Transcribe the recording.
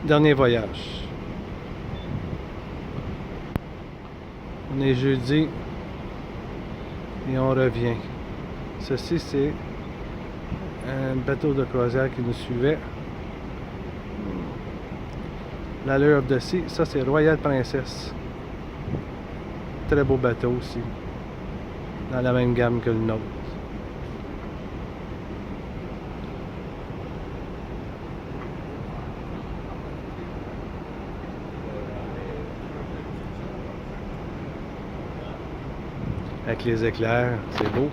Dernier voyage. On est jeudi et on revient. Ceci, c'est un bateau de croisière qui nous suivait. L'Allure of the Sea, ça c'est Royal Princess. Très beau bateau aussi. Dans la même gamme que le nôtre. Avec les éclairs, c'est beau.